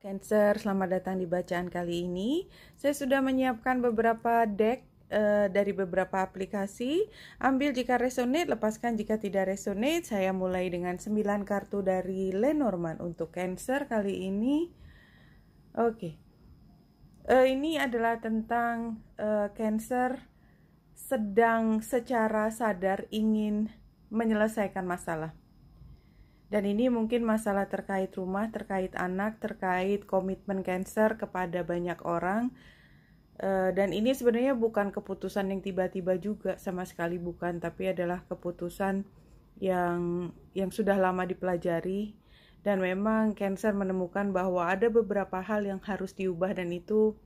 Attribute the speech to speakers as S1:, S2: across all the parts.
S1: Cancer, selamat datang di bacaan kali ini. Saya sudah menyiapkan beberapa deck dari beberapa aplikasi. Ambil jika resonate, lepaskan jika tidak resonate. Saya mulai dengan 9 kartu dari Lenormand untuk Cancer kali ini. Oke. Ini adalah tentang Cancer sedang secara sadar ingin menyelesaikan masalah. Dan ini mungkin masalah terkait rumah, terkait anak, terkait komitmen Cancer kepada banyak orang. Dan ini sebenarnya bukan keputusan yang tiba-tiba juga, sama sekali bukan. Tapi adalah keputusan yang sudah lama dipelajari. Dan memang Cancer menemukan bahwa ada beberapa hal yang harus diubah. Dan itu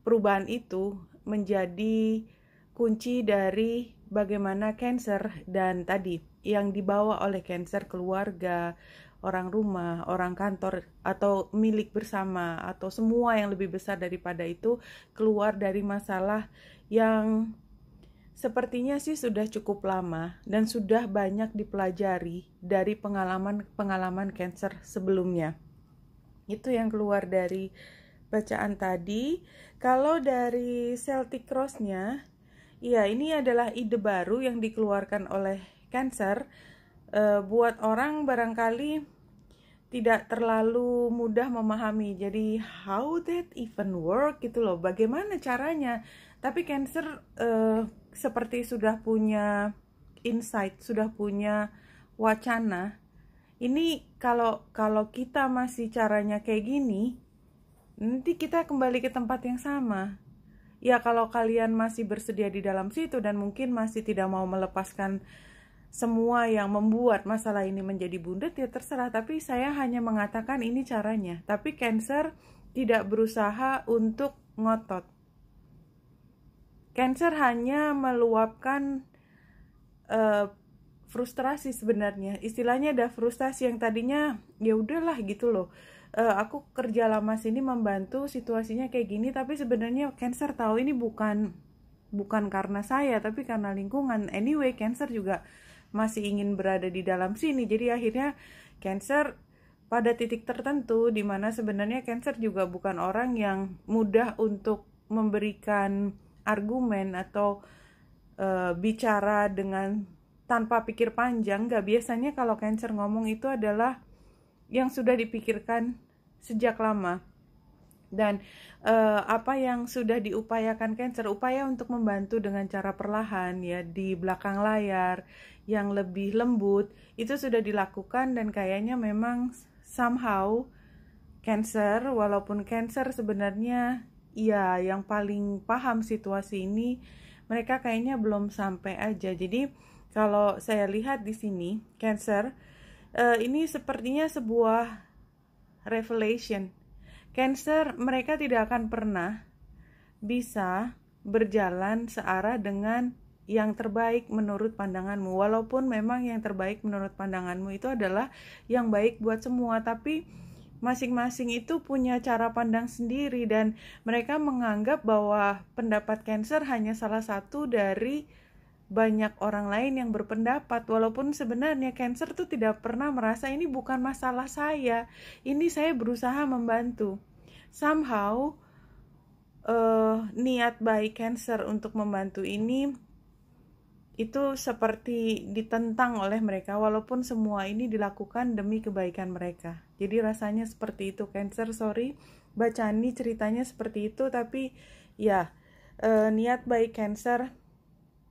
S1: perubahan itu menjadi kunci dari bagaimana Cancer dan tadi yang dibawa oleh Cancer, keluarga, orang rumah, orang kantor, atau milik bersama, atau semua yang lebih besar daripada itu, keluar dari masalah yang sepertinya sih sudah cukup lama dan sudah banyak dipelajari dari pengalaman Cancer sebelumnya. Itu yang keluar dari bacaan tadi. Kalau dari Celtic Cross-nya, ya, ini adalah ide baru yang dikeluarkan oleh Cancer. Buat orang barangkali tidak terlalu mudah memahami. Jadi how that even work gitu loh. Bagaimana caranya? Tapi Cancer seperti sudah punya insight, sudah punya wacana. Ini kalau kita masih caranya kayak gini, nanti kita kembali ke tempat yang sama. Ya, kalau kalian masih bersedia di dalam situ dan mungkin masih tidak mau melepaskan semua yang membuat masalah ini menjadi bundet, ya terserah. Tapi saya hanya mengatakan ini caranya. Tapi Cancer tidak berusaha untuk ngotot. Cancer hanya meluapkan frustrasi sebenarnya. Istilahnya ada frustasi yang tadinya ya udahlah gitu loh. Aku kerja lama sini membantu, situasinya kayak gini, tapi sebenarnya Cancer tahu ini bukan karena saya, tapi karena lingkungan. Anyway, Cancer juga masih ingin berada di dalam sini. Jadi akhirnya Cancer pada titik tertentu di mana sebenarnya Cancer juga bukan orang yang mudah untuk memberikan argumen atau bicara dengan tanpa pikir panjang. Gak, biasanya kalau Cancer ngomong itu adalah yang sudah dipikirkan sejak lama. Dan apa yang sudah diupayakan Cancer, upaya untuk membantu dengan cara perlahan ya di belakang layar yang lebih lembut, itu sudah dilakukan. Dan kayaknya memang somehow Cancer, walaupun Cancer sebenarnya ya yang paling paham situasi ini, mereka kayaknya belum sampai aja. Jadi kalau saya lihat di sini Cancer, ini sepertinya sebuah revelation. Cancer, mereka tidak akan pernah bisa berjalan searah dengan yang terbaik menurut pandanganmu. Walaupun memang yang terbaik menurut pandanganmu itu adalah yang baik buat semua, tapi masing-masing itu punya cara pandang sendiri. Dan mereka menganggap bahwa pendapat Cancer hanya salah satu dari banyak orang lain yang berpendapat. Walaupun sebenarnya Cancer tuh tidak pernah merasa ini bukan masalah saya, ini saya berusaha membantu. Somehow niat baik Cancer untuk membantu ini itu seperti ditentang oleh mereka, walaupun semua ini dilakukan demi kebaikan mereka. Jadi rasanya seperti itu Cancer. Sorry, bacaan ini ceritanya seperti itu, tapi ya niat baik Cancer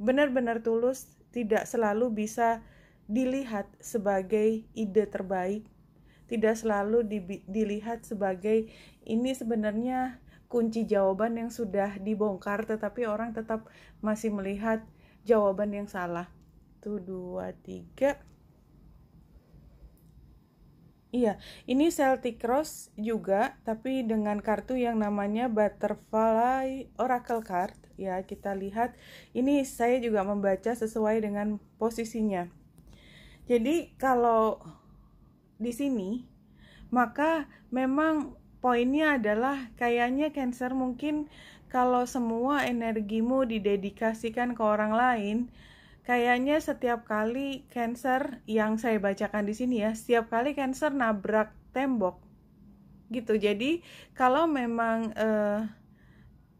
S1: benar-benar tulus, tidak selalu bisa dilihat sebagai ide terbaik, tidak selalu dilihat sebagai ini sebenarnya kunci jawaban yang sudah dibongkar, tetapi orang tetap masih melihat jawaban yang salah. 1, 2, 3. Iya, ini Celtic Cross juga, tapi dengan kartu yang namanya Butterfly Oracle Card. Ya, kita lihat. Ini saya juga membaca sesuai dengan posisinya. Jadi kalau di sini, maka memang poinnya adalah kayaknya Cancer mungkin kalau semua energimu didedikasikan ke orang lain, kayaknya setiap kali Cancer yang saya bacakan di sini ya, setiap kali Cancer nabrak tembok, gitu. Jadi kalau memang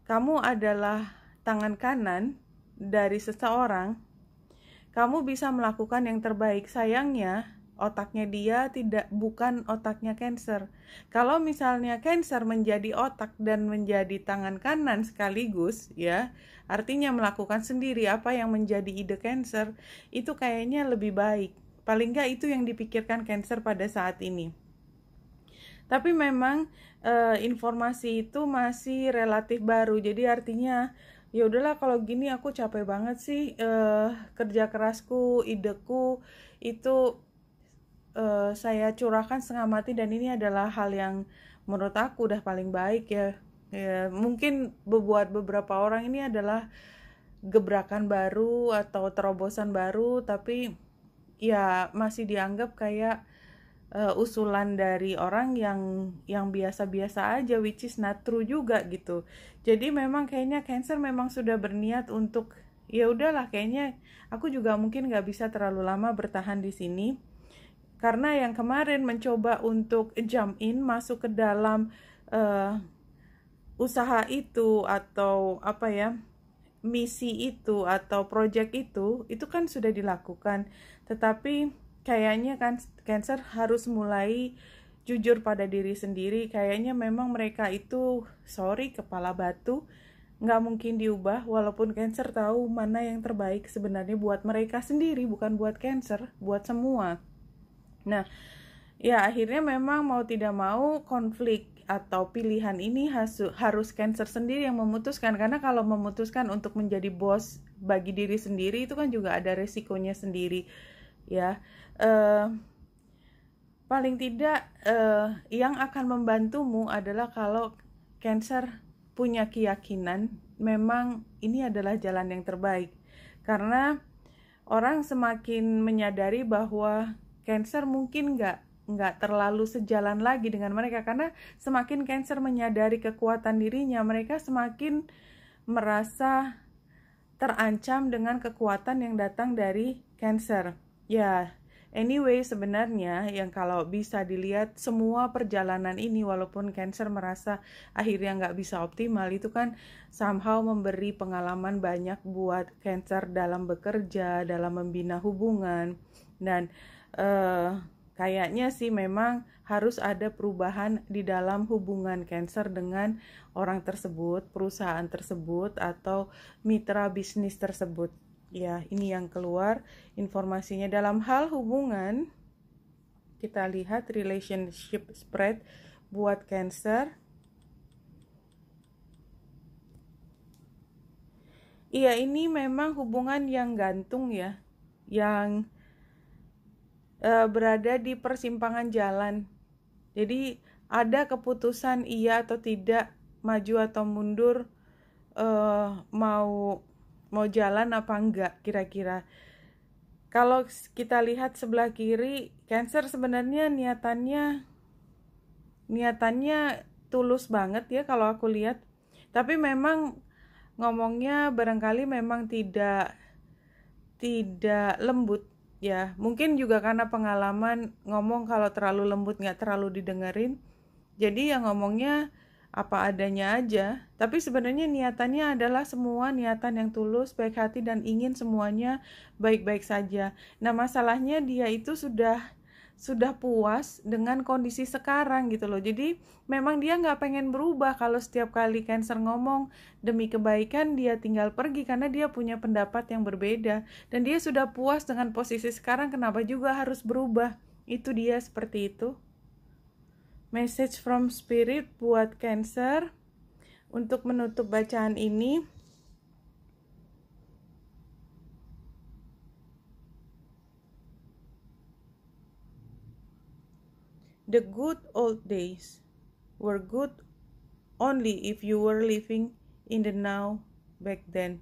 S1: kamu adalah tangan kanan dari seseorang, kamu bisa melakukan yang terbaik. Sayangnya otaknya dia bukan otaknya Cancer. Kalau misalnya Cancer menjadi otak dan menjadi tangan kanan sekaligus, ya, artinya melakukan sendiri apa yang menjadi ide Cancer, itu kayaknya lebih baik. Paling nggak itu yang dipikirkan Cancer pada saat ini. Tapi memang informasi itu masih relatif baru, jadi artinya ya udahlah kalau gini aku capek banget sih, kerja kerasku, ideku itu saya curahkan setengah mati, dan ini adalah hal yang menurut aku udah paling baik ya. Mungkin buat beberapa orang ini adalah gebrakan baru atau terobosan baru, tapi ya masih dianggap kayak usulan dari orang yang biasa-biasa aja, which is not true juga gitu. Jadi memang kayaknya Cancer memang sudah berniat untuk ya udahlah, kayaknya aku juga mungkin nggak bisa terlalu lama bertahan di sini, karena yang kemarin mencoba untuk jump in masuk ke dalam usaha itu atau apa ya, misi itu atau project itu kan sudah dilakukan, tetapi kayaknya kan Cancer harus mulai jujur pada diri sendiri. Kayaknya memang mereka itu, sorry, kepala batu, nggak mungkin diubah, walaupun Cancer tahu mana yang terbaik sebenarnya buat mereka sendiri, bukan buat Cancer, buat semua. Nah, ya akhirnya memang mau tidak mau konflik atau pilihan ini harus Cancer sendiri yang memutuskan, karena kalau memutuskan untuk menjadi bos bagi diri sendiri itu kan juga ada resikonya sendiri ya. Paling tidak yang akan membantumu adalah kalau Cancer punya keyakinan memang ini adalah jalan yang terbaik, karena orang semakin menyadari bahwa Cancer mungkin nggak terlalu sejalan lagi dengan mereka, karena semakin Cancer menyadari kekuatan dirinya, mereka semakin merasa terancam dengan kekuatan yang datang dari Cancer. Ya, anyway, sebenarnya yang kalau bisa dilihat semua perjalanan ini, walaupun Cancer merasa akhirnya nggak bisa optimal, itu kan somehow memberi pengalaman banyak buat Cancer dalam bekerja, dalam membina hubungan, dan kayaknya sih memang harus ada perubahan di dalam hubungan Cancer dengan orang tersebut, perusahaan tersebut, atau mitra bisnis tersebut. Ya, ini yang keluar informasinya. Dalam hal hubungan, kita lihat relationship spread buat Cancer. Iya, ini memang hubungan yang gantung ya, yang berada di persimpangan jalan. Jadi ada keputusan iya atau tidak, maju atau mundur, mau jalan apa enggak kira-kira. Kalau kita lihat sebelah kiri, Cancer sebenarnya niatannya tulus banget ya kalau aku lihat. Tapi memang ngomongnya barangkali memang tidak lembut ya. Mungkin juga karena pengalaman ngomong kalau terlalu lembut nggak terlalu didengerin, jadi yang ngomongnya apa adanya aja. Tapi sebenarnya niatannya adalah semua niatan yang tulus, baik hati, dan ingin semuanya baik-baik saja. Nah, masalahnya dia itu sudah puas dengan kondisi sekarang gitu loh. Jadi memang dia nggak pengen berubah. Kalau setiap kali Cancer ngomong demi kebaikan, dia tinggal pergi karena dia punya pendapat yang berbeda, dan dia sudah puas dengan posisi sekarang, kenapa juga harus berubah. Itu dia, seperti itu. Message from Spirit buat Cancer untuk menutup bacaan ini. The good old days were good only if you were living in the now back then.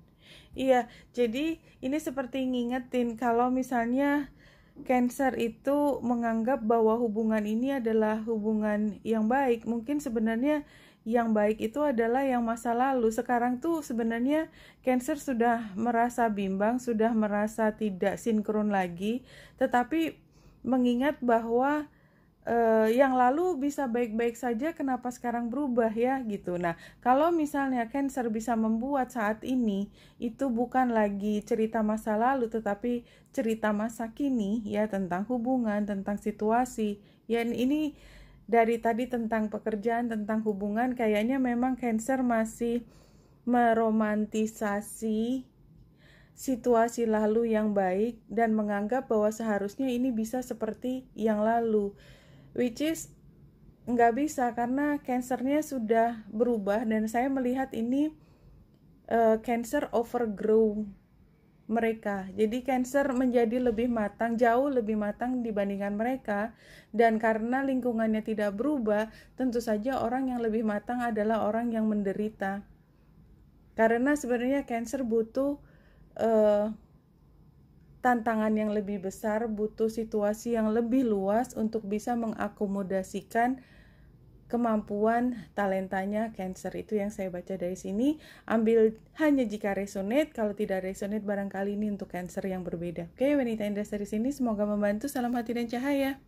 S1: Iya, jadi ini seperti ngingetin kalau misalnya Cancer itu menganggap bahwa hubungan ini adalah hubungan yang baik. Mungkin sebenarnya yang baik itu adalah yang masa lalu. Sekarang tuh sebenarnya Cancer sudah merasa bimbang, sudah merasa tidak sinkron lagi. Tetapi mengingat bahwa yang lalu bisa baik-baik saja, kenapa sekarang berubah ya gitu. Nah, kalau misalnya Cancer bisa membuat saat ini itu bukan lagi cerita masa lalu tetapi cerita masa kini ya, tentang hubungan, tentang situasi. Ya ini dari tadi tentang pekerjaan, tentang hubungan, kayaknya memang Cancer masih meromantisasi situasi lalu yang baik dan menganggap bahwa seharusnya ini bisa seperti yang lalu, which is nggak bisa karena Cancernya sudah berubah. Dan saya melihat ini Cancer overgrow mereka. Jadi Cancer menjadi lebih matang, jauh lebih matang dibandingkan mereka. Dan karena lingkungannya tidak berubah, tentu saja orang yang lebih matang adalah orang yang menderita. Karena sebenarnya Cancer butuh tantangan yang lebih besar, butuh situasi yang lebih luas untuk bisa mengakomodasikan kemampuan talentanya Cancer. Itu yang saya baca dari sini. Ambil hanya jika resonate, kalau tidak resonate barangkali ini untuk Cancer yang berbeda. Oke, wanita indah dari sini semoga membantu. Salam hati dan cahaya.